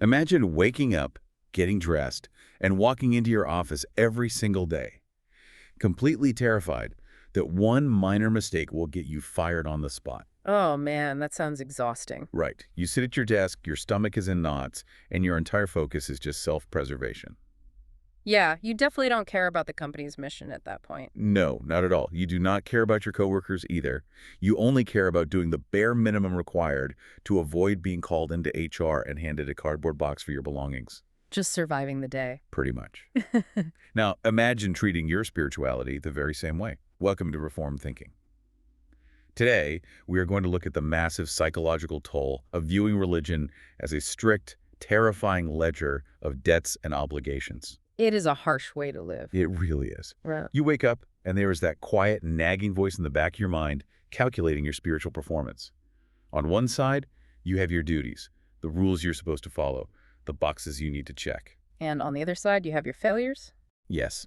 Imagine waking up, getting dressed, and walking into your office every single day, completely terrified that one minor mistake will get you fired on the spot. Oh man, that sounds exhausting. Right. You sit at your desk, your stomach is in knots, and your entire focus is just self-preservation. Yeah, you definitely don't care about the company's mission at that point. No, not at all. You do not care about your coworkers either. You only care about doing the bare minimum required to avoid being called into HR and handed a cardboard box for your belongings. Just surviving the day. Pretty much. Now, imagine treating your spirituality the very same way. Welcome to Reformed Thinking. Today, we are going to look at the massive psychological toll of viewing religion as a strict, terrifying ledger of debts and obligations. It is a harsh way to live. It really is. Right. You wake up, and there is that quiet, nagging voice in the back of your mind calculating your spiritual performance. On one side, you have your duties, the rules you're supposed to follow, the boxes you need to check. And on the other side, you have your failures? Yes.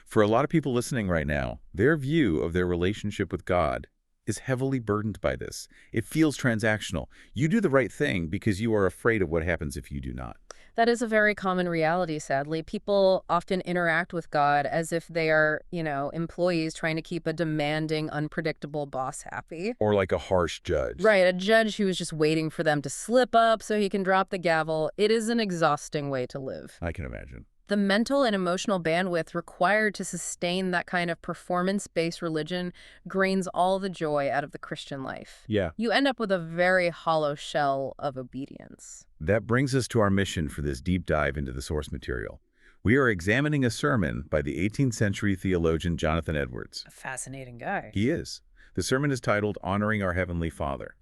For a lot of people listening right now, their view of their relationship with God is heavily burdened by this. It feels transactional. You do the right thing because you are afraid of what happens if you do not. That is a very common reality, sadly. People often interact with God as if they are, employees trying to keep a demanding, unpredictable boss happy. Or like a harsh judge. Right, a judge who is just waiting for them to slip up so he can drop the gavel. It is an exhausting way to live. I can imagine. The mental and emotional bandwidth required to sustain that kind of performance-based religion drains all the joy out of the Christian life. Yeah. You end up with a very hollow shell of obedience. That brings us to our mission for this deep dive into the source material. We are examining a sermon by the 18th century theologian Jonathan Edwards. A fascinating guy. He is. The sermon is titled Honoring Our Heavenly Father,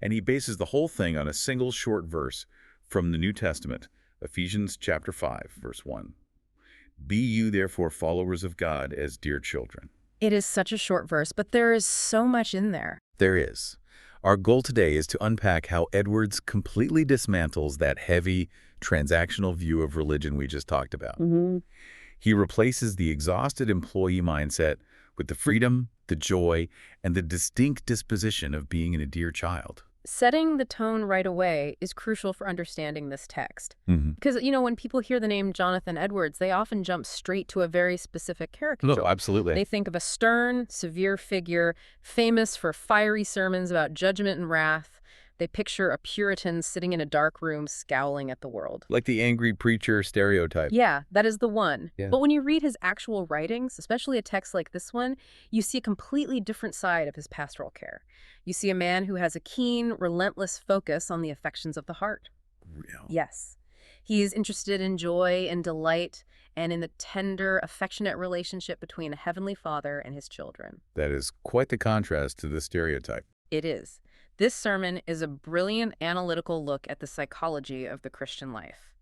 and he bases the whole thing on a single short verse from the New Testament, Ephesians chapter 5, verse 1. Be you therefore followers of God as dear children. It is such a short verse, but there is so much in there. There is. Our goal today is to unpack how Edwards completely dismantles that heavy, transactional view of religion we just talked about. He replaces the exhausted employee mindset with the freedom, the joy, and the distinct disposition of being a dear child. Setting the tone right away is crucial for understanding this text. Because, when people hear the name Jonathan Edwards, they often jump straight to a very specific caricature. No, absolutely. They think of a stern, severe figure, famous for fiery sermons about judgment and wrath. They picture a Puritan sitting in a dark room scowling at the world. Like the angry preacher stereotype. Yeah, that is the one. Yeah. But when you read his actual writings, especially a text like this one, you see a completely different side of his pastoral care. You see a man who has a keen, relentless focus on the affections of the heart. Real. Yes. He is interested in joy and delight and in the tender, affectionate relationship between a heavenly father and his children. That is quite the contrast to the stereotype. It is. This sermon is a brilliant analytical look at the psychology of the Christian life.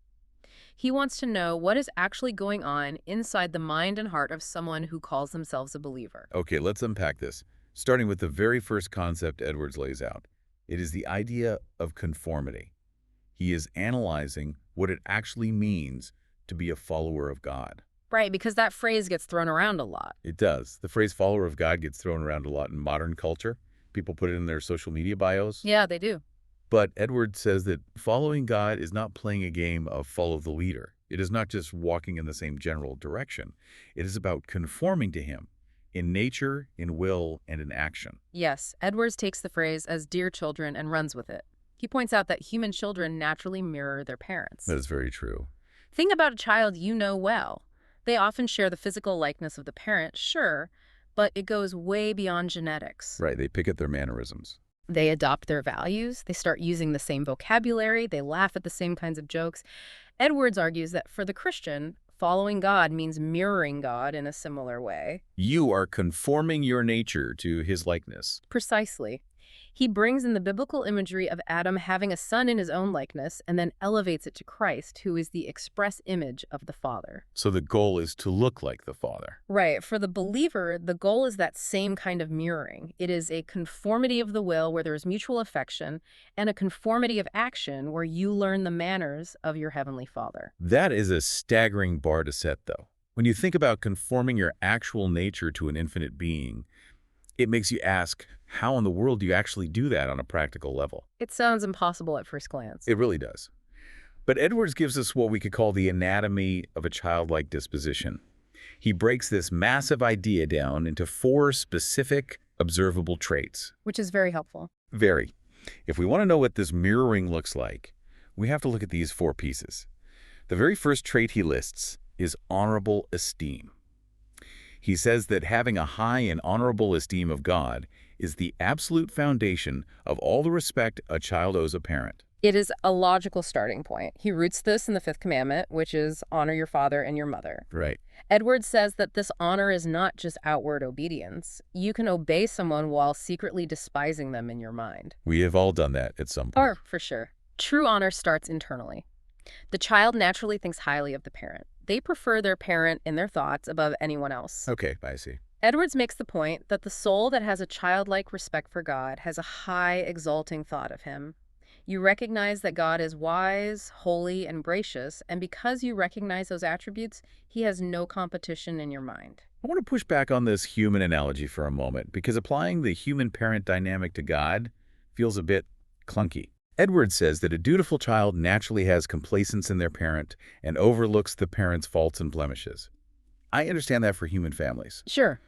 He wants to know what is actually going on inside the mind and heart of someone who calls themselves a believer. Okay, let's unpack this. Starting with the very first concept Edwards lays out. It is the idea of conformity. He is analyzing what it actually means to be a follower of God. Right, because that phrase gets thrown around a lot. It does. The phrase follower of God gets thrown around a lot in modern culture. People put it in their social media bios. Yeah, they do. But Edwards says that following God is not playing a game of follow the leader. It is not just walking in the same general direction. It is about conforming to him in nature, in will, and in action. Yes, Edwards takes the phrase as dear children and runs with it. He points out that human children naturally mirror their parents. That is very true. Think about a child you know well. They often share the physical likeness of the parent, sure, but it goes way beyond genetics. Right, they pick at their mannerisms. They adopt their values, they start using the same vocabulary, they laugh at the same kinds of jokes. Edwards argues that for the Christian, following God means mirroring God in a similar way. You are conforming your nature to his likeness. Precisely. He brings in the biblical imagery of Adam having a son in his own likeness and then elevates it to Christ, who is the express image of the Father. So the goal is to look like the Father. Right. For the believer, the goal is that same kind of mirroring. It is a conformity of the will where there is mutual affection and a conformity of action where you learn the manners of your Heavenly Father. That is a staggering bar to set, though. When you think about conforming your actual nature to an infinite being, it makes you ask, how in the world do you actually do that on a practical level? It sounds impossible at first glance. It really does. But Edwards gives us what we could call the anatomy of a childlike disposition. He breaks this massive idea down into 4 specific, observable traits. Which is very helpful. Very. If we want to know what this mirroring looks like, we have to look at these 4 pieces. The very first trait he lists is honorable esteem. He says that having a high and honorable esteem of God is the absolute foundation of all the respect a child owes a parent. It is a logical starting point. He roots this in the 5th commandment, which is honor your father and your mother. Right. Edwards says that this honor is not just outward obedience. You can obey someone while secretly despising them in your mind. We have all done that at some point. Or, for sure. True honor starts internally. The child naturally thinks highly of the parent. They prefer their parent in their thoughts above anyone else. Okay, I see. Edwards makes the point that the soul that has a childlike respect for God has a high, exalting thought of him. You recognize that God is wise, holy, and gracious, and because you recognize those attributes, he has no competition in your mind. I want to push back on this human analogy for a moment, because applying the human-parent dynamic to God feels a bit clunky. Edwards says that a dutiful child naturally has complacence in their parent and overlooks the parent's faults and blemishes. I understand that for human families. Sure.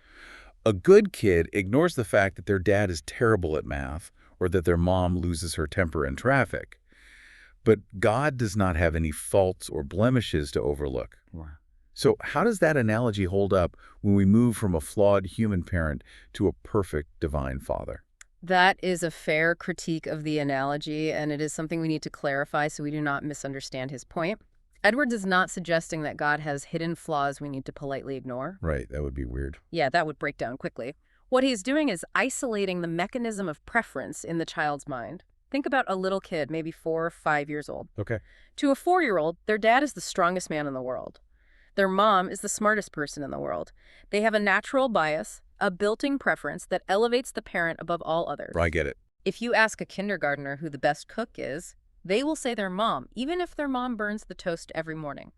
A good kid ignores the fact that their dad is terrible at math or that their mom loses her temper in traffic. But God does not have any faults or blemishes to overlook. So how does that analogy hold up when we move from a flawed human parent to a perfect divine father? That is a fair critique of the analogy, and it is something we need to clarify so we do not misunderstand his point. Edwards is not suggesting that God has hidden flaws we need to politely ignore. Right, that would be weird. Yeah, that would break down quickly. What he's doing is isolating the mechanism of preference in the child's mind. Think about a little kid, maybe 4 or 5 years old. Okay. To a 4-year-old, their dad is the strongest man in the world. Their mom is the smartest person in the world. They have a natural bias, a built-in preference that elevates the parent above all others. I get it. If you ask a kindergartner who the best cook is, they will say their mom, even if their mom burns the toast every morning.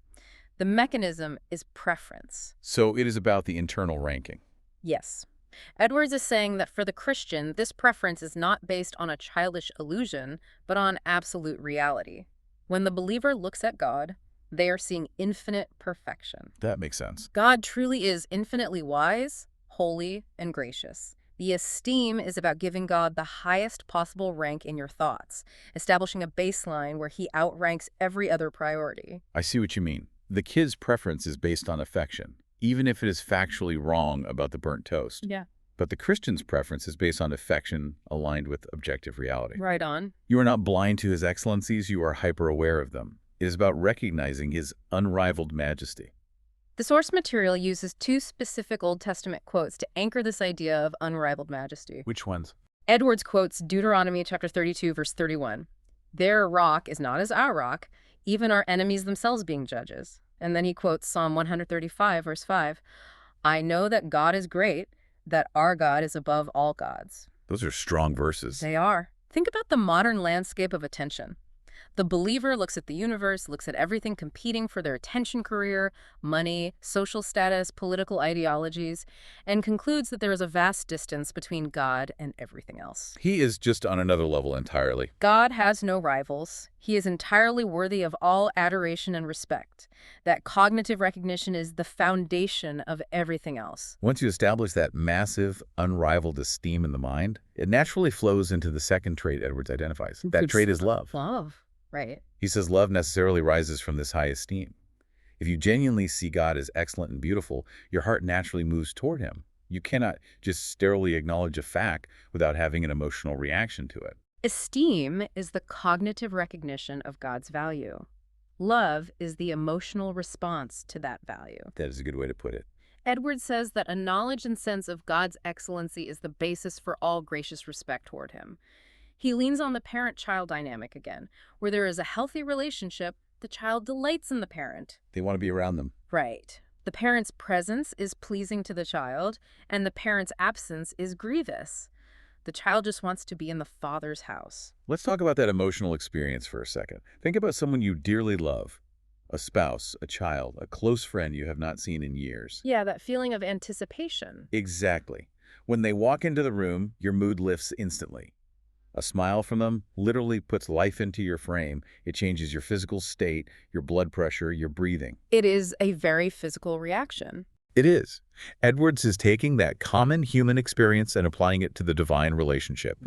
The mechanism is preference. So it is about the internal ranking. Yes. Edwards is saying that for the Christian, this preference is not based on a childish illusion, but on absolute reality. When the believer looks at God, they are seeing infinite perfection. That makes sense. God truly is infinitely wise, holy, and gracious. The esteem is about giving God the highest possible rank in your thoughts, establishing a baseline where he outranks every other priority. I see what you mean. The kid's preference is based on affection, even if it is factually wrong about the burnt toast. Yeah. But the Christian's preference is based on affection aligned with objective reality. Right on. You are not blind to his excellencies, you are hyper-aware of them. It is about recognizing his unrivaled majesty. The source material uses 2 specific Old Testament quotes to anchor this idea of unrivaled majesty. Which ones? Edwards quotes Deuteronomy chapter 32, verse 31. Their rock is not as our rock, even our enemies themselves being judges. And then he quotes Psalm 135, verse 5. I know that God is great, that our God is above all gods. Those are strong verses. They are. Think about the modern landscape of attention. The believer looks at the universe, looks at everything competing for their attention career, money, social status, political ideologies, and concludes that there is a vast distance between God and everything else. He is just on another level entirely. God has no rivals. He is entirely worthy of all adoration and respect. That cognitive recognition is the foundation of everything else. Once you establish that massive, unrivaled esteem in the mind, it naturally flows into the second trait Edwards identifies. That trait is love. Love. Right. He says love necessarily rises from this high esteem. If you genuinely see God as excellent and beautiful, your heart naturally moves toward him. You cannot just sterilely acknowledge a fact without having an emotional reaction to it. Esteem is the cognitive recognition of God's value. Love is the emotional response to that value. That is a good way to put it. Edwards says that a knowledge and sense of God's excellency is the basis for all gracious respect toward him. He leans on the parent-child dynamic again. Where there is a healthy relationship, the child delights in the parent. They want to be around them. Right. The parent's presence is pleasing to the child, and the parent's absence is grievous. The child just wants to be in the father's house. Let's talk about that emotional experience for a second. Think about someone you dearly love. A spouse, a child, a close friend you have not seen in years. Yeah, that feeling of anticipation. Exactly. When they walk into the room, your mood lifts instantly. A smile from them literally puts life into your frame. It changes your physical state, your blood pressure, your breathing. It is a very physical reaction. It is. Edwards is taking that common human experience and applying it to the divine relationship.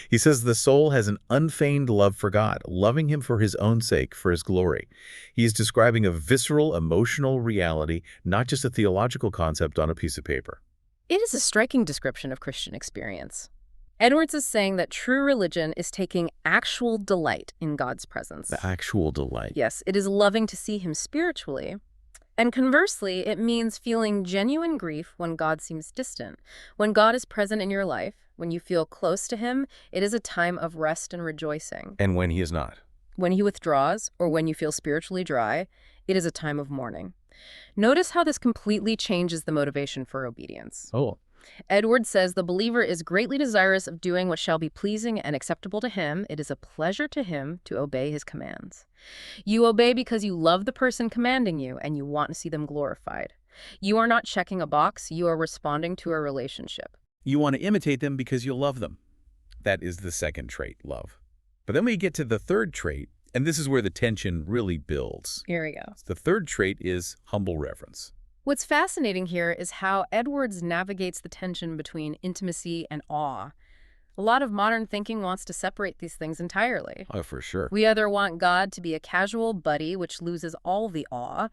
He says the soul has an unfeigned love for God, loving him for his own sake, for his glory. He is describing a visceral, emotional reality, not just a theological concept on a piece of paper. It is a striking description of Christian experience. Edwards is saying that true religion is taking actual delight in God's presence. The actual delight. Yes, it is loving to see him spiritually. And conversely, it means feeling genuine grief when God seems distant. When God is present in your life, when you feel close to him, it is a time of rest and rejoicing. And when he is not. When he withdraws, or when you feel spiritually dry, it is a time of mourning. Notice how this completely changes the motivation for obedience. Oh. Edwards says the believer is greatly desirous of doing what shall be pleasing and acceptable to him. It is a pleasure to him to obey his commands. You obey because you love the person commanding you and you want to see them glorified. You are not checking a box, you are responding to a relationship. You want to imitate them because you love them. That is the second trait, love. But then we get to the third trait, and this is where the tension really builds. Here we go. The third trait is humble reverence. What's fascinating here is how Edwards navigates the tension between intimacy and awe. A lot of modern thinking wants to separate these things entirely. Oh, for sure. We either want God to be a casual buddy, which loses all the awe,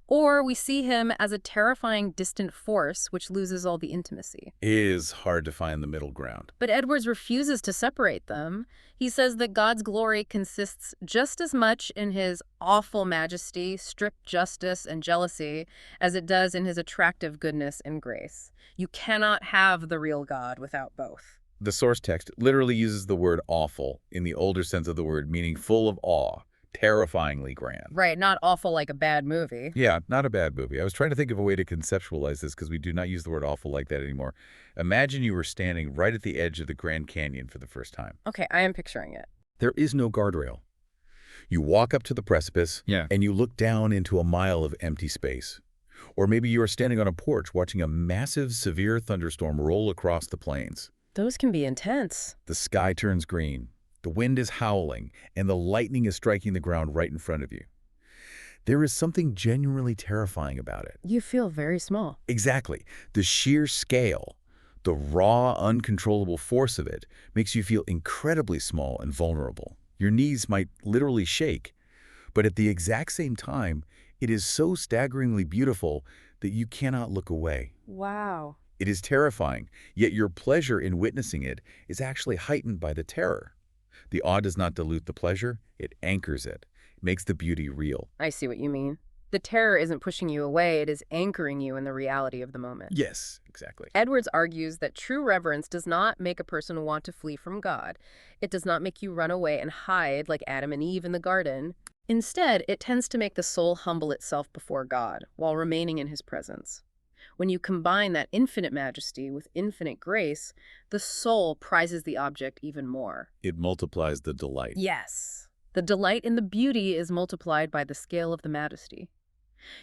or we see him as a terrifying distant force, which loses all the intimacy. It is hard to find the middle ground. But Edwards refuses to separate them. He says that God's glory consists just as much in his awful majesty, strict justice, and jealousy as it does in his attractive goodness and grace. You cannot have the real God without both. The source text literally uses the word awful in the older sense of the word, meaning full of awe, terrifyingly grand. Right, not awful like a bad movie. Yeah, not a bad movie. I was trying to think of a way to conceptualize this because we do not use the word awful like that anymore. Imagine you were standing right at the edge of the Grand Canyon for the first time. Okay, I am picturing it. There is no guardrail. You walk up to the precipice, and you look down into a mile of empty space. Or maybe you are standing on a porch watching a massive, severe thunderstorm roll across the plains. Those can be intense. The sky turns green. The wind is howling, and the lightning is striking the ground right in front of you. There is something genuinely terrifying about it. You feel very small. Exactly. The sheer scale, the raw, uncontrollable force of it makes you feel incredibly small and vulnerable. Your knees might literally shake, but at the exact same time, it is so staggeringly beautiful that you cannot look away. Wow. It is terrifying, yet your pleasure in witnessing it is actually heightened by the terror. The awe does not dilute the pleasure, it anchors it. It makes the beauty real. I see what you mean. The terror isn't pushing you away, it is anchoring you in the reality of the moment. Yes, exactly. Edwards argues that true reverence does not make a person want to flee from God. It does not make you run away and hide like Adam and Eve in the garden. Instead, it tends to make the soul humble itself before God while remaining in his presence. When you combine that infinite majesty with infinite grace, the soul prizes the object even more. It multiplies the delight. Yes. The delight in the beauty is multiplied by the scale of the majesty.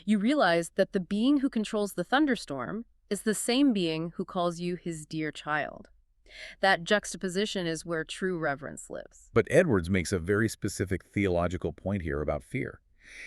You realize that the being who controls the thunderstorm is the same being who calls you his dear child. That juxtaposition is where true reverence lives. But Edwards makes a very specific theological point here about fear.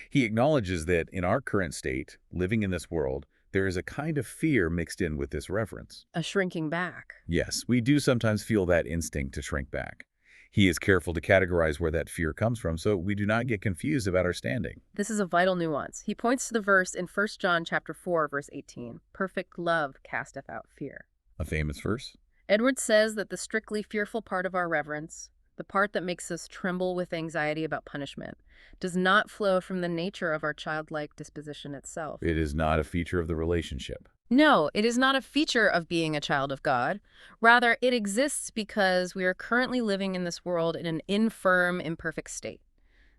He acknowledges that in our current state, living in this world, there is a kind of fear mixed in with this reverence. A shrinking back. Yes, we do sometimes feel that instinct to shrink back. He is careful to categorize where that fear comes from so we do not get confused about our standing. This is a vital nuance. He points to the verse in 1 John chapter 4, verse 18. Perfect love casteth out fear. A famous verse? Edwards says that the strictly fearful part of our reverence, the part that makes us tremble with anxiety about punishment, does not flow from the nature of our childlike disposition itself. It is not a feature of the relationship. No, it is not a feature of being a child of God. Rather, it exists because we are currently living in this world in an infirm, imperfect state.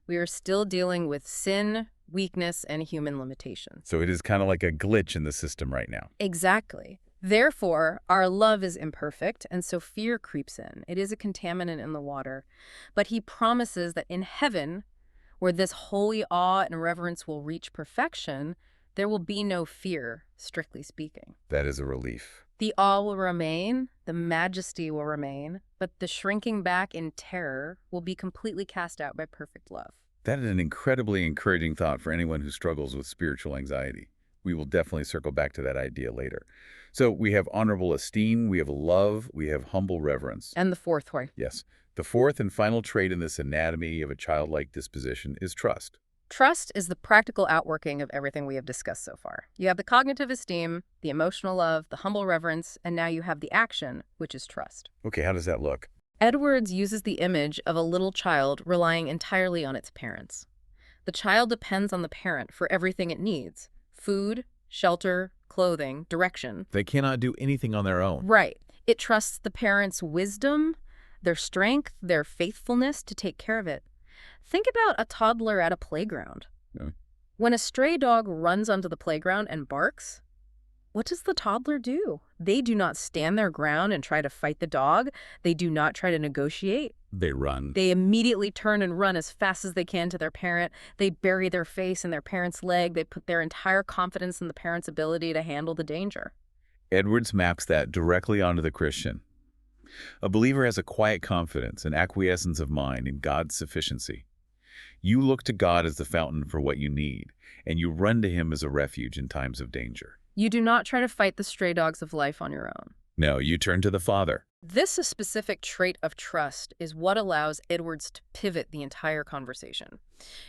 We are still dealing with sin, weakness, and human limitations. So it is kind of like a glitch in the system right now. Exactly. Therefore, our love is imperfect, and so fear creeps in. It is a contaminant in the water. But he promises that in heaven, where this holy awe and reverence will reach perfection, there will be no fear, strictly speaking. That is a relief. The awe will remain, the majesty will remain, but the shrinking back in terror will be completely cast out by perfect love. That is an incredibly encouraging thought for anyone who struggles with spiritual anxiety. We will definitely circle back to that idea later. So we have honorable esteem, we have love, we have humble reverence. And the fourth way. Yes. The fourth and final trait in this anatomy of a childlike disposition is trust. Trust is the practical outworking of everything we have discussed so far. You have the cognitive esteem, the emotional love, the humble reverence, and now you have the action, which is trust. Okay, how does that look? Edwards uses the image of a little child relying entirely on its parents. The child depends on the parent for everything it needs: food, shelter, clothing, direction. They cannot do anything on their own. Right. It trusts the parents' wisdom, their strength, their faithfulness to take care of it. Think about a toddler at a playground. Okay. When a stray dog runs onto the playground and barks, what does the toddler do? They do not stand their ground and try to fight the dog. They do not try to negotiate. They run. They immediately turn and run as fast as they can to their parent. They bury their face in their parent's leg. They put their entire confidence in the parent's ability to handle the danger. Edwards maps that directly onto the Christian. A believer has a quiet confidence and acquiescence of mind in God's sufficiency. You look to God as the fountain for what you need, and you run to Him as a refuge in times of danger. You do not try to fight the stray dogs of life on your own. No, you turn to the Father. This specific trait of trust is what allows Edwards to pivot the entire conversation.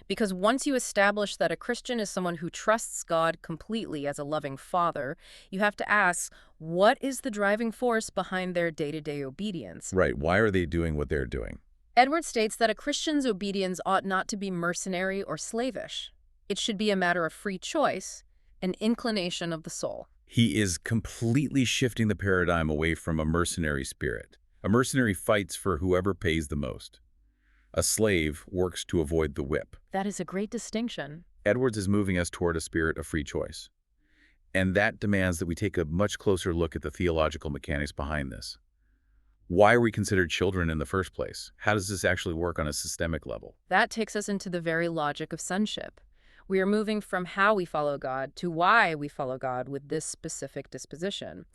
Because once you establish that a Christian is someone who trusts God completely as a loving father, you have to ask, what is the driving force behind their day-to-day obedience? Right, why are they doing what they're doing? Edwards states that a Christian's obedience ought not to be mercenary or slavish. It should be a matter of free choice, an inclination of the soul. He is completely shifting the paradigm away from a mercenary spirit. A mercenary fights for whoever pays the most. A slave works to avoid the whip. That is a great distinction. Edwards is moving us toward a spirit of free choice. And that demands that we take a much closer look at the theological mechanics behind this. Why are we considered children in the first place? How does this actually work on a systemic level? That takes us into the very logic of sonship. We are moving from how we follow God to why we follow God with this specific disposition.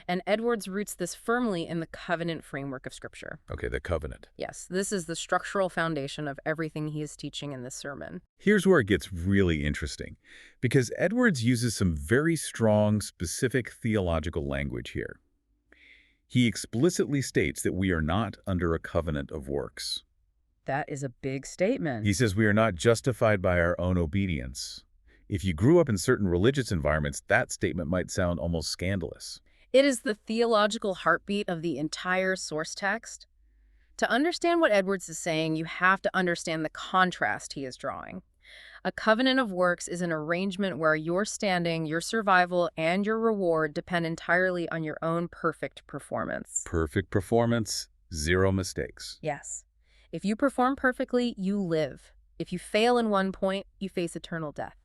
And Edwards roots this firmly in the covenant framework of Scripture. Okay, the covenant. Yes, this is the structural foundation of everything he is teaching in this sermon. Here's where it gets really interesting, because Edwards uses some very strong, specific theological language here. He explicitly states that we are not under a covenant of works. That is a big statement. He says we are not justified by our own obedience. If you grew up in certain religious environments, that statement might sound almost scandalous. It is the theological heartbeat of the entire source text. To understand what Edwards is saying, you have to understand the contrast he is drawing. A covenant of works is an arrangement where your standing, your survival, and your reward depend entirely on your own perfect performance. Perfect performance, zero mistakes. Yes. If you perform perfectly, you live. If you fail in one point, you face eternal death.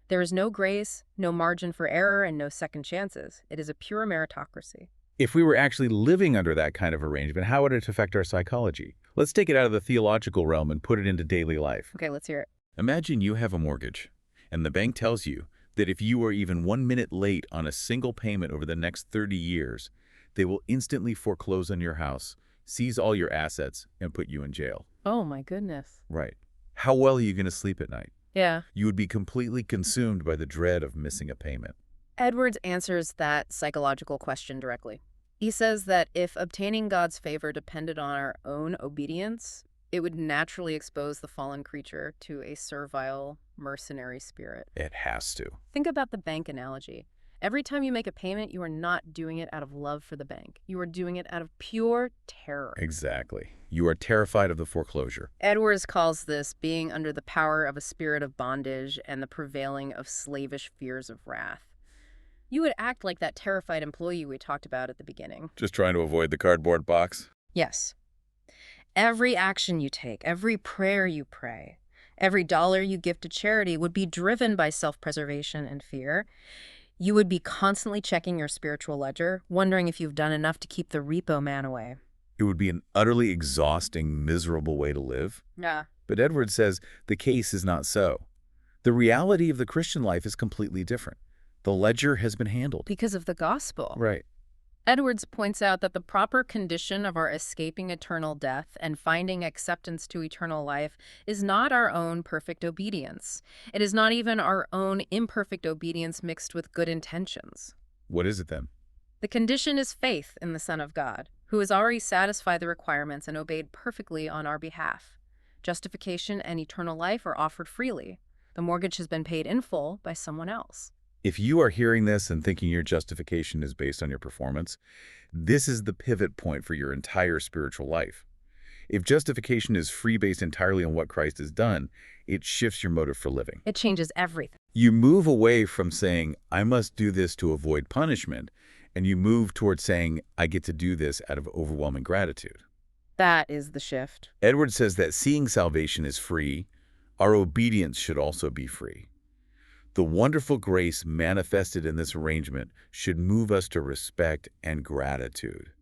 There is no grace, no margin for error, and no second chances. It is a pure meritocracy. If we were actually living under that kind of arrangement, how would it affect our psychology? Let's take it out of the theological realm and put it into daily life. Okay, let's hear it. Imagine you have a mortgage, and the bank tells you that if you are even 1 minute late on a single payment over the next 30 years, they will instantly foreclose on your house, seize all your assets, and put you in jail. Oh my goodness. Right. How well are you going to sleep at night? Yeah. You would be completely consumed by the dread of missing a payment. Edwards answers that psychological question directly. He says that if obtaining God's favor depended on our own obedience, it would naturally expose the fallen creature to a servile, mercenary spirit. It has to. Think about the bank analogy. Every time you make a payment, you are not doing it out of love for the bank. You are doing it out of pure terror. Exactly. You are terrified of the foreclosure. Edwards calls this being under the power of a spirit of bondage and the prevailing of slavish fears of wrath. You would act like that terrified employee we talked about at the beginning. Just trying to avoid the cardboard box? Yes. Every action you take, every prayer you pray, every dollar you give to charity would be driven by self-preservation and fear. You would be constantly checking your spiritual ledger, wondering if you've done enough to keep the repo man away. It would be an utterly exhausting, miserable way to live. Yeah. But Edwards says the case is not so. The reality of the Christian life is completely different. The ledger has been handled. Because of the gospel. Right. Edwards points out that the proper condition of our escaping eternal death and finding acceptance to eternal life is not our own perfect obedience. It is not even our own imperfect obedience mixed with good intentions. What is it then? The condition is faith in the Son of God, who has already satisfied the requirements and obeyed perfectly on our behalf. Justification and eternal life are offered freely. The mortgage has been paid in full by someone else. If you are hearing this and thinking your justification is based on your performance, this is the pivot point for your entire spiritual life. If justification is free based entirely on what Christ has done, it shifts your motive for living. It changes everything. You move away from saying, I must do this to avoid punishment, and you move towards saying, I get to do this out of overwhelming gratitude. That is the shift. Edwards says that seeing salvation is free, our obedience should also be free. The wonderful grace manifested in this arrangement should move us to respect and gratitude.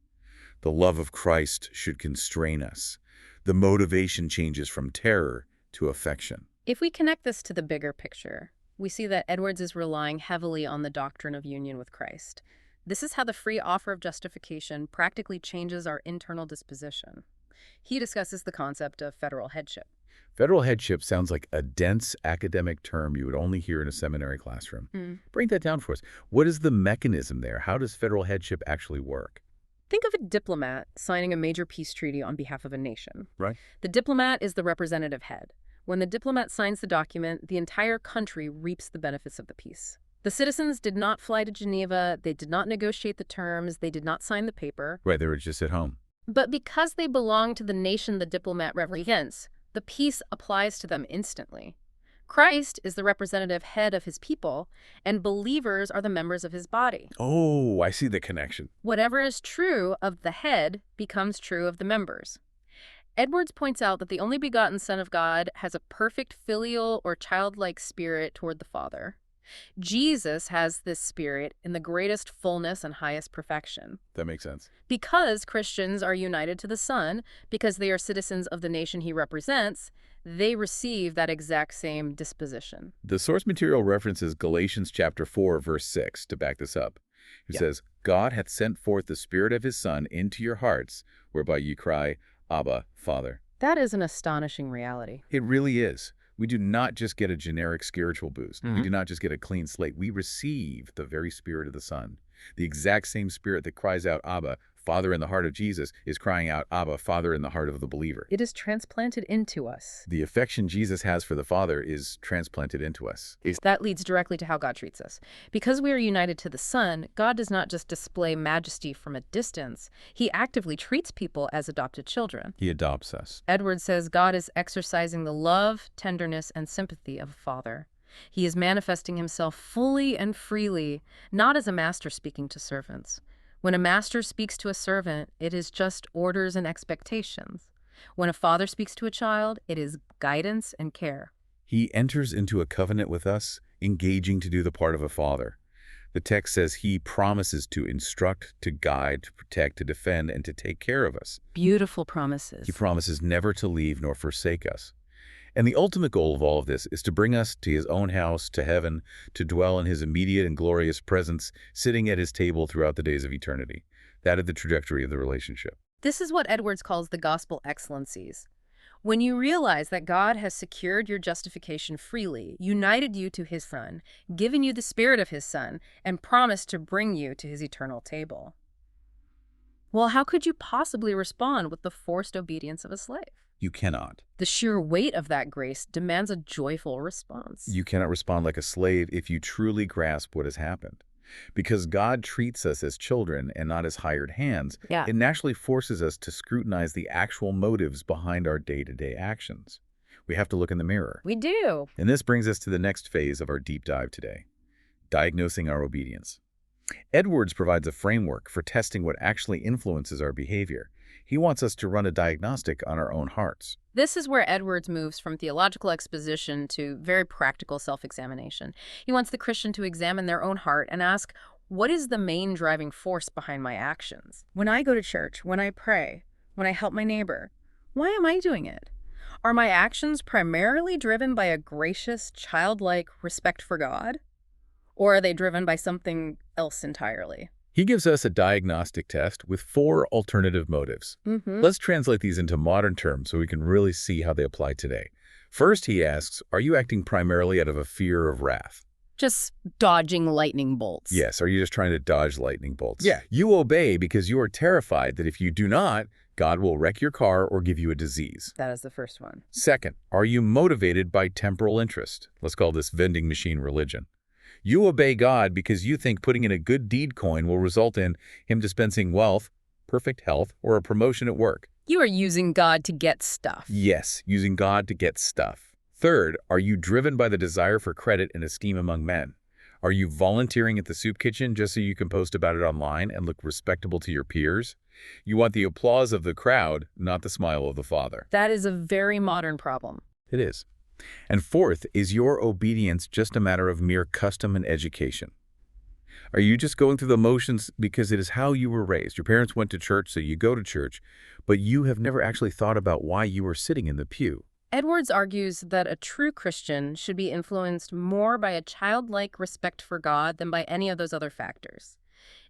The love of Christ should constrain us. The motivation changes from terror to affection. If we connect this to the bigger picture, we see that Edwards is relying heavily on the doctrine of union with Christ. This is how the free offer of justification practically changes our internal disposition. He discusses the concept of federal headship. Federal headship sounds like a dense academic term you would only hear in a seminary classroom. Break that down for us. What is the mechanism there? How does federal headship actually work? Think of a diplomat signing a major peace treaty on behalf of a nation. Right. The diplomat is the representative head. When the diplomat signs the document, the entire country reaps the benefits of the peace. The citizens did not fly to Geneva, they did not negotiate the terms, they did not sign the paper. Right, they were just at home. But because they belong to the nation the diplomat represents, the peace applies to them instantly. Christ is the representative head of his people, and believers are the members of his body. Oh, I see the connection. Whatever is true of the head becomes true of the members. Edwards points out that the only begotten Son of God has a perfect filial or childlike spirit toward the Father. Jesus has this spirit in the greatest fullness and highest perfection. That makes sense. Because Christians are united to the Son, because they are citizens of the nation he represents, they receive that exact same disposition. The source material references Galatians chapter 4, verse 6 to back this up. It says, God hath sent forth the Spirit of his Son into your hearts, whereby ye cry, Abba, Father. That is an astonishing reality. It really is. We do not just get a generic spiritual boost. We do not just get a clean slate. We receive the very Spirit of the Son. The exact same Spirit that cries out, Abba, Father in the heart of Jesus is crying out, Abba, Father in the heart of the believer. It is transplanted into us. The affection Jesus has for the Father is transplanted into us. That leads directly to how God treats us. Because we are united to the Son, God does not just display majesty from a distance. He actively treats people as adopted children. He adopts us. Edwards says God is exercising the love, tenderness, and sympathy of a father. He is manifesting himself fully and freely, not as a master speaking to servants. When a master speaks to a servant, it is just orders and expectations. When a father speaks to a child, it is guidance and care. He enters into a covenant with us, engaging to do the part of a father. The text says he promises to instruct, to guide, to protect, to defend, and to take care of us. Beautiful promises. He promises never to leave nor forsake us. And the ultimate goal of all of this is to bring us to his own house, to heaven, to dwell in his immediate and glorious presence, sitting at his table throughout the days of eternity. That is the trajectory of the relationship. This is what Edwards calls the gospel excellencies. When you realize that God has secured your justification freely, united you to his Son, given you the Spirit of his Son, and promised to bring you to his eternal table. Well, how could you possibly respond with the forced obedience of a slave? You cannot. The sheer weight of that grace demands a joyful response. You cannot respond like a slave if you truly grasp what has happened. Because God treats us as children and not as hired hands, it naturally forces us to scrutinize the actual motives behind our day-to-day actions. We have to look in the mirror. We do. And this brings us to the next phase of our deep dive today, diagnosing our obedience. Edwards provides a framework for testing what actually influences our behavior. He wants us to run a diagnostic on our own hearts. This is where Edwards moves from theological exposition to very practical self-examination. He wants the Christian to examine their own heart and ask, what is the main driving force behind my actions? When I go to church, when I pray, when I help my neighbor, why am I doing it? Are my actions primarily driven by a gracious, childlike respect for God? Or are they driven by something else entirely? He gives us a diagnostic test with 4 alternative motives. Mm-hmm. Let's translate these into modern terms so we can really see how they apply today. First, he asks, are you acting primarily out of a fear of wrath? Just dodging lightning bolts. Yes, are you just trying to dodge lightning bolts? Yeah, you obey because you are terrified that if you do not, God will wreck your car or give you a disease. That is the first one. Second, are you motivated by temporal interest? Let's call this vending machine religion. You obey God because you think putting in a good deed coin will result in him dispensing wealth, perfect health, or a promotion at work. You are using God to get stuff. Yes, using God to get stuff. Third, are you driven by the desire for credit and esteem among men? Are you volunteering at the soup kitchen just so you can post about it online and look respectable to your peers? You want the applause of the crowd, not the smile of the Father. That is a very modern problem. It is. And fourth, is your obedience just a matter of mere custom and education? Are you just going through the motions because it is how you were raised? Your parents went to church, so you go to church, but you have never actually thought about why you were sitting in the pew. Edwards argues that a true Christian should be influenced more by a childlike respect for God than by any of those other factors.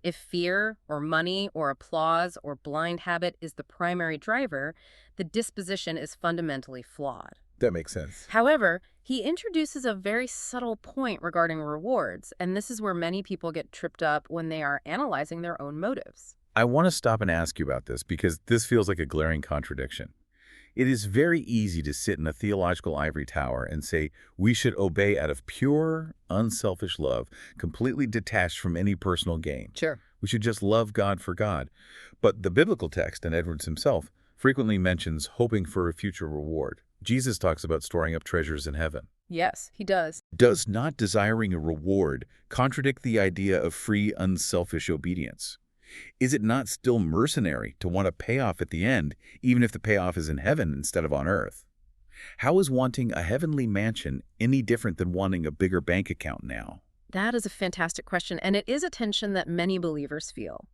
If fear or money or applause or blind habit is the primary driver, the disposition is fundamentally flawed. That makes sense. However, he introduces a very subtle point regarding rewards, and this is where many people get tripped up when they are analyzing their own motives. I want to stop and ask you about this because this feels like a glaring contradiction. It is very easy to sit in a theological ivory tower and say we should obey out of pure, unselfish love, completely detached from any personal gain. Sure. We should just love God for God. But the biblical text, and Edwards himself, frequently mentions hoping for a future reward. Jesus talks about storing up treasures in heaven. Yes, he does. Does not desiring a reward contradict the idea of free, unselfish obedience? Is it not still mercenary to want a payoff at the end, even if the payoff is in heaven instead of on earth? How is wanting a heavenly mansion any different than wanting a bigger bank account now? That is a fantastic question, and it is a tension that many believers feel.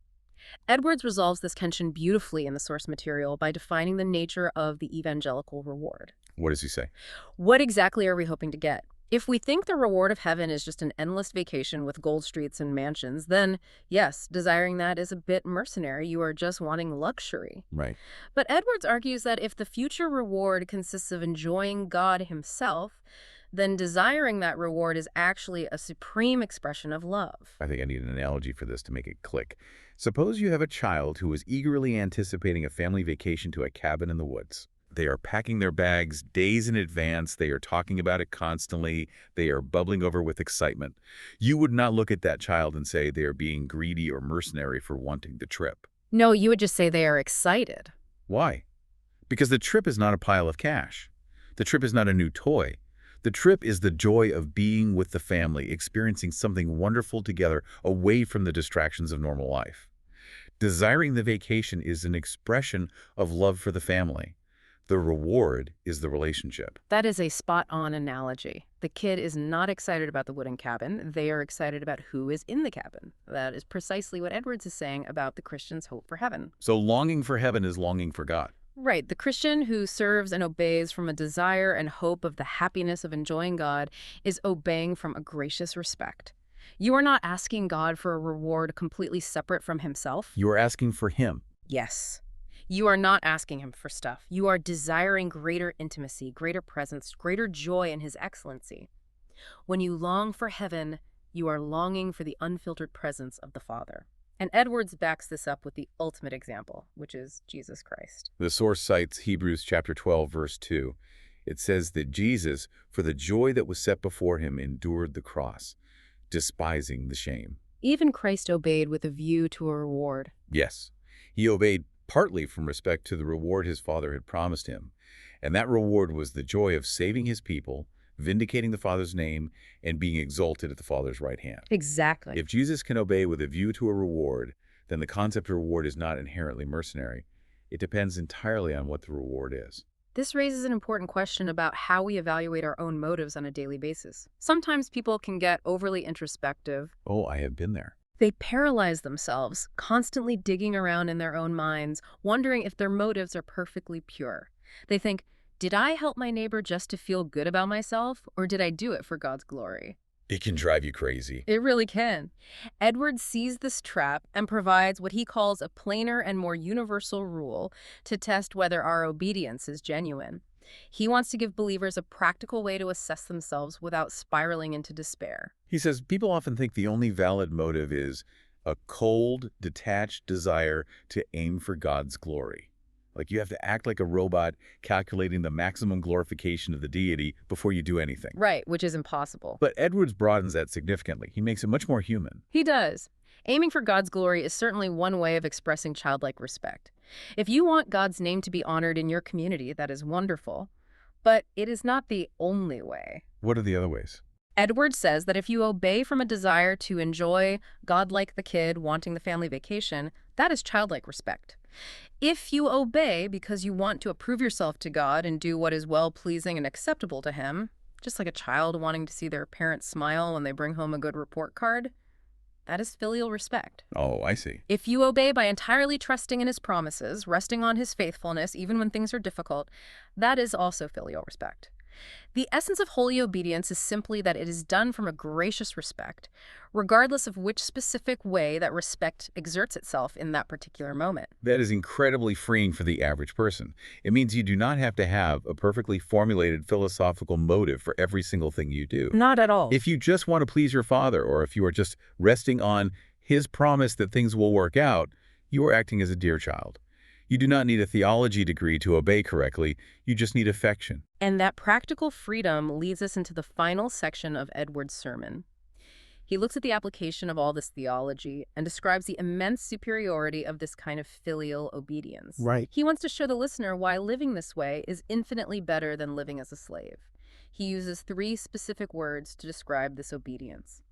Edwards resolves this tension beautifully in the source material by defining the nature of the evangelical reward. What does he say? What exactly are we hoping to get? If we think the reward of heaven is just an endless vacation with gold streets and mansions, then yes, desiring that is a bit mercenary. You are just wanting luxury. Right. But Edwards argues that if the future reward consists of enjoying God himself, then desiring that reward is actually a supreme expression of love. I think I need an analogy for this to make it click. Suppose you have a child who is eagerly anticipating a family vacation to a cabin in the woods. They are packing their bags days in advance. They are talking about it constantly. They are bubbling over with excitement. You would not look at that child and say they are being greedy or mercenary for wanting the trip. No, you would just say they are excited. Why? Because the trip is not a pile of cash. The trip is not a new toy. The trip is the joy of being with the family, experiencing something wonderful together away from the distractions of normal life. Desiring the vacation is an expression of love for the family. The reward is the relationship. That is a spot-on analogy. The kid is not excited about the wooden cabin. They are excited about who is in the cabin. That is precisely what Edwards is saying about the Christian's hope for heaven. So longing for heaven is longing for God. Right. The Christian who serves and obeys from a desire and hope of the happiness of enjoying God is obeying from a gracious respect. You are not asking God for a reward completely separate from himself. You are asking for him. Yes. You are not asking him for stuff. You are desiring greater intimacy, greater presence, greater joy in his excellency. When you long for heaven, you are longing for the unfiltered presence of the Father. And Edwards backs this up with the ultimate example, which is Jesus Christ. The source cites Hebrews chapter 12, verse 2. It says that Jesus, for the joy that was set before him, endured the cross, despising the shame. Even Christ obeyed with a view to a reward. Yes, he obeyed partly from respect to the reward his Father had promised him. And that reward was the joy of saving his people, vindicating the Father's name, and being exalted at the Father's right hand. Exactly. If Jesus can obey with a view to a reward, then the concept of reward is not inherently mercenary. It depends entirely on what the reward is. This raises an important question about how we evaluate our own motives on a daily basis. Sometimes people can get overly introspective. Oh, I have been there. They paralyze themselves, constantly digging around in their own minds, wondering if their motives are perfectly pure. They think, did I help my neighbor just to feel good about myself, or did I do it for God's glory? It can drive you crazy. It really can. Edward sees this trap and provides what he calls a plainer and more universal rule to test whether our obedience is genuine. He wants to give believers a practical way to assess themselves without spiraling into despair. He says people often think the only valid motive is a cold, detached desire to aim for God's glory. Like you have to act like a robot calculating the maximum glorification of the deity before you do anything. Right, which is impossible. But Edwards broadens that significantly. He makes it much more human. He does. Aiming for God's glory is certainly one way of expressing childlike respect. If you want God's name to be honored in your community, that is wonderful. But it is not the only way. What are the other ways? Edwards says that if you obey from a desire to enjoy God like the kid wanting the family vacation, that is childlike respect. If you obey because you want to approve yourself to God and do what is well-pleasing and acceptable to Him, just like a child wanting to see their parents smile when they bring home a good report card, that is filial respect. Oh, I see. If you obey by entirely trusting in His promises, resting on His faithfulness even when things are difficult, that is also filial respect. The essence of holy obedience is simply that it is done from a gracious respect, regardless of which specific way that respect exerts itself in that particular moment. That is incredibly freeing for the average person. It means you do not have to have a perfectly formulated philosophical motive for every single thing you do. Not at all. If you just want to please your Father, or if you are just resting on His promise that things will work out, you are acting as a dear child. You do not need a theology degree to obey correctly. You just need affection. And that practical freedom leads us into the final section of Edward's sermon. He looks at the application of all this theology and describes the immense superiority of this kind of filial obedience. Right. He wants to show the listener why living this way is infinitely better than living as a slave. He uses 3 specific words to describe this obedience: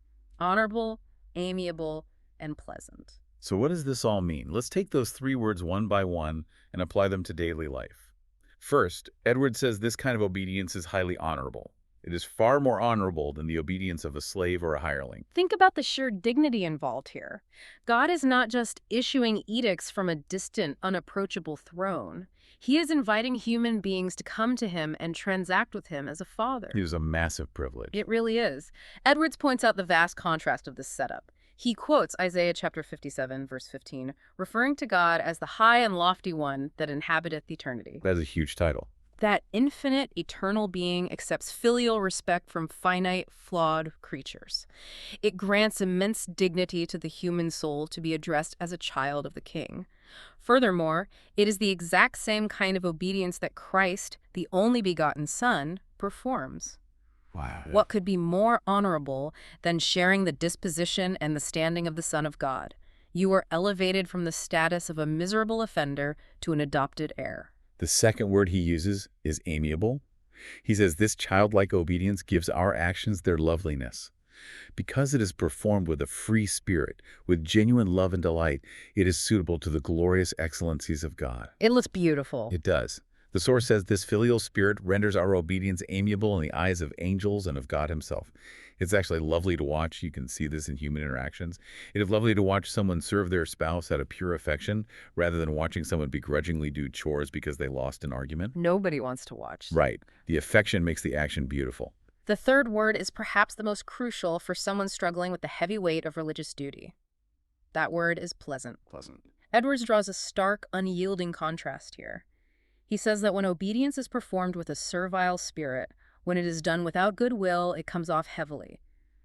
honorable, amiable, and pleasant. So what does this all mean? Let's take those 3 words one by one and apply them to daily life. First, Edward says this kind of obedience is highly honorable. It is far more honorable than the obedience of a slave or a hireling. Think about the sheer dignity involved here. God is not just issuing edicts from a distant, unapproachable throne. He is inviting human beings to come to Him and transact with Him as a father. It is a massive privilege. It really is. Edwards points out the vast contrast of this setup. He quotes Isaiah chapter 57, verse 15, referring to God as the high and lofty one that inhabiteth eternity. That is a huge title. That infinite, eternal being accepts filial respect from finite, flawed creatures. It grants immense dignity to the human soul to be addressed as a child of the King. Furthermore, it is the exact same kind of obedience that Christ, the only begotten Son, performs. Wow. What could be more honorable than sharing the disposition and the standing of the Son of God? You are elevated from the status of a miserable offender to an adopted heir. The second word he uses is amiable. He says this childlike obedience gives our actions their loveliness. Because it is performed with a free spirit, with genuine love and delight, it is suitable to the glorious excellencies of God. It looks beautiful. It does. The source says this filial spirit renders our obedience amiable in the eyes of angels and of God Himself. It's actually lovely to watch. You can see this in human interactions. It is lovely to watch someone serve their spouse out of pure affection rather than watching someone begrudgingly do chores because they lost an argument. Nobody wants to watch. Right. The affection makes the action beautiful. The third word is perhaps the most crucial for someone struggling with the heavy weight of religious duty. That word is pleasant. Pleasant. Edwards draws a stark, unyielding contrast here. He says that when obedience is performed with a servile spirit, when it is done without goodwill, it comes off heavily.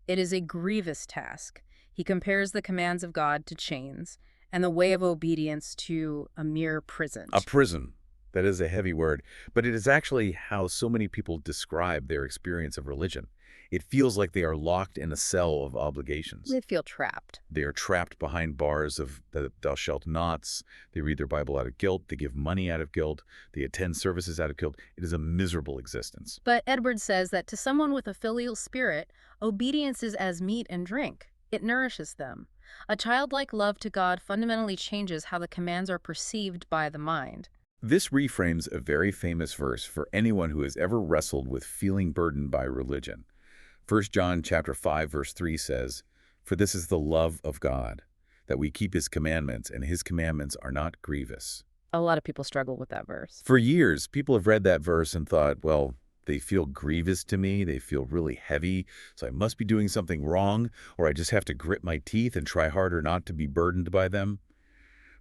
It is a grievous task. He compares the commands of God to chains and the way of obedience to a mere prison. A prison. That is a heavy word, but it is actually how so many people describe their experience of religion. It feels like they are locked in a cell of obligations. They feel trapped. They are trapped behind bars of the thou shalt nots. They read their Bible out of guilt. They give money out of guilt. They attend services out of guilt. It is a miserable existence. But Edwards says that to someone with a filial spirit, obedience is as meat and drink. It nourishes them. A childlike love to God fundamentally changes how the commands are perceived by the mind. This reframes a very famous verse for anyone who has ever wrestled with feeling burdened by religion. 1 John chapter 5, verse 3 says, "For this is the love of God, that we keep His commandments, and His commandments are not grievous." A lot of people struggle with that verse. For years, people have read that verse and thought, well, They feel grievous to me. They feel really heavy. So I must be doing something wrong, or I just have to grit my teeth and try harder not to be burdened by them.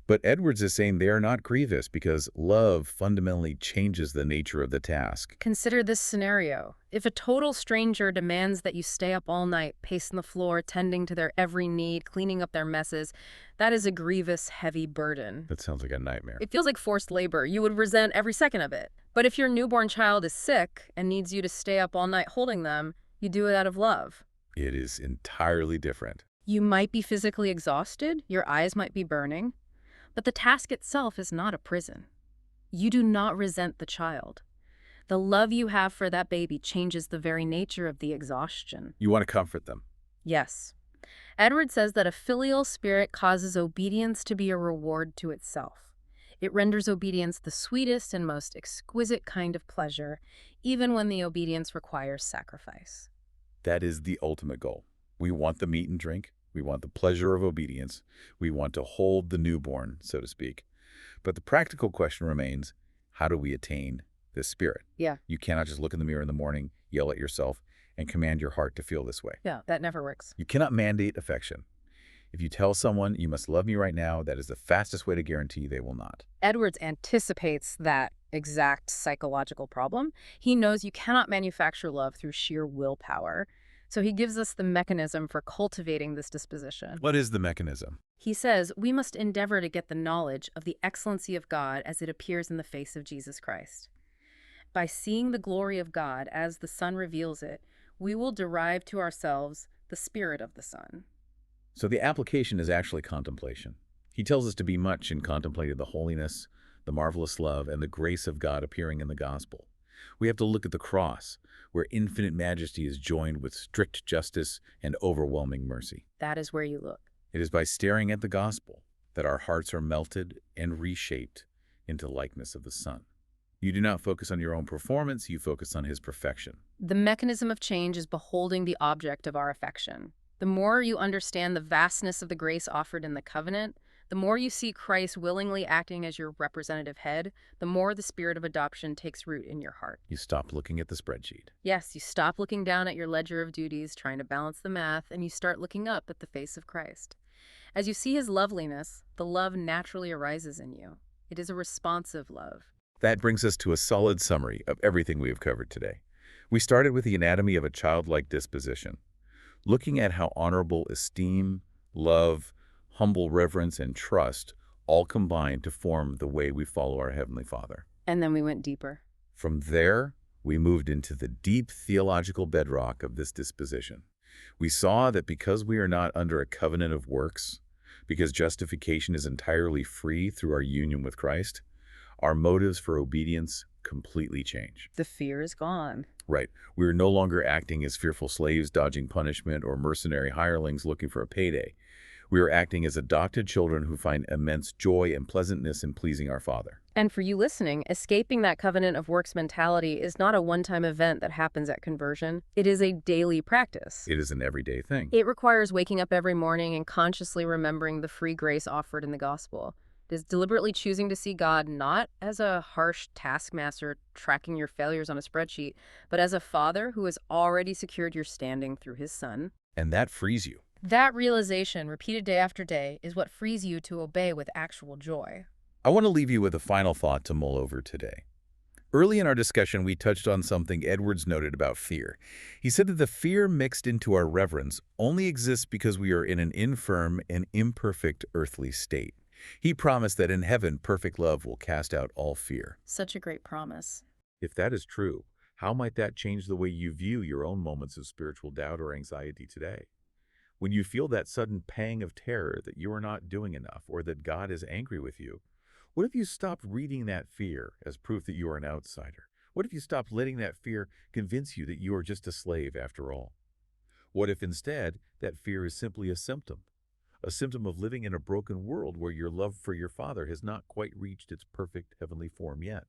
But Edwards is saying they are not grievous because love fundamentally changes the nature of the task. Consider this scenario. If a total stranger demands that you stay up all night, pacing the floor, tending to their every need, cleaning up their messes, that is a grievous, heavy burden. That sounds like a nightmare. It feels like forced labor. You would resent every second of it. But if your newborn child is sick and needs you to stay up all night holding them, you do it out of love. It is entirely different. You might be physically exhausted, your eyes might be burning, but the task itself is not a prison. You do not resent the child. The love you have for that baby changes the very nature of the exhaustion. You want to comfort them. Yes. Edward says that a filial spirit causes obedience to be a reward to itself. It renders obedience the sweetest and most exquisite kind of pleasure, even when the obedience requires sacrifice. That is the ultimate goal. We want the meat and drink. We want the pleasure of obedience. We want to hold the newborn, so to speak. But the practical question remains, how do we attain this spirit? Yeah. You cannot just look in the mirror in the morning, yell at yourself, and command your heart to feel this way. Yeah, that never works. You cannot mandate affection. If you tell someone, you must love me right now, that is the fastest way to guarantee they will not. Edwards anticipates that exact psychological problem. He knows you cannot manufacture love through sheer willpower. So he gives us the mechanism for cultivating this disposition. What is the mechanism? He says we must endeavor to get the knowledge of the excellency of God as it appears in the face of Jesus Christ. By seeing the glory of God as the Son reveals it, we will derive to ourselves the spirit of the Son. So the application is actually contemplation. He tells us to be much in contemplating the holiness, the marvelous love, and the grace of God appearing in the gospel. We have to look at the cross, where infinite majesty is joined with strict justice and overwhelming mercy. That is where you look. It is by staring at the gospel that our hearts are melted and reshaped into likeness of the Son. You do not focus on your own performance, you focus on his perfection. The mechanism of change is beholding the object of our affection. The more you understand the vastness of the grace offered in the covenant, the more you see Christ willingly acting as your representative head, the more the spirit of adoption takes root in your heart. You stop looking at the spreadsheet. Yes, you stop looking down at your ledger of duties, trying to balance the math, and you start looking up at the face of Christ. As you see his loveliness, the love naturally arises in you. It is a responsive love. That brings us to a solid summary of everything we have covered today. We started with the anatomy of a childlike disposition, looking at how honorable esteem, love, humble reverence, and trust all combine to form the way we follow our Heavenly Father. And then we went deeper. From there, we moved into the deep theological bedrock of this disposition. We saw that because we are not under a covenant of works, because justification is entirely free through our union with Christ, our motives for obedience completely change. The fear is gone. Right. We are no longer acting as fearful slaves dodging punishment or mercenary hirelings looking for a payday. We are acting as adopted children who find immense joy and pleasantness in pleasing our Father. And for you listening, escaping that covenant of works mentality is not a one-time event that happens at conversion. It is a daily practice. It is an everyday thing. It requires waking up every morning and consciously remembering the free grace offered in the gospel. It is deliberately choosing to see God not as a harsh taskmaster tracking your failures on a spreadsheet, but as a Father who has already secured your standing through his Son. And that frees you. That realization, repeated day after day, is what frees you to obey with actual joy. I want to leave you with a final thought to mull over today. Early in our discussion, we touched on something Edwards noted about fear. He said that the fear mixed into our reverence only exists because we are in an infirm and imperfect earthly state. He promised that in heaven, perfect love will cast out all fear. Such a great promise. If that is true, how might that change the way you view your own moments of spiritual doubt or anxiety today? When you feel that sudden pang of terror that you are not doing enough or that God is angry with you, what if you stopped reading that fear as proof that you are an outsider? What if you stopped letting that fear convince you that you are just a slave after all? What if instead that fear is simply a symptom of living in a broken world where your love for your Father has not quite reached its perfect heavenly form yet?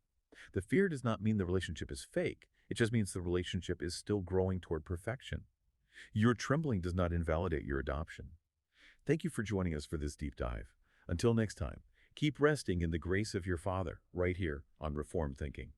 The fear does not mean the relationship is fake. It just means the relationship is still growing toward perfection. Your trembling does not invalidate your adoption. Thank you for joining us for this deep dive. Until next time, keep resting in the grace of your Father right here on Reformed Thinking.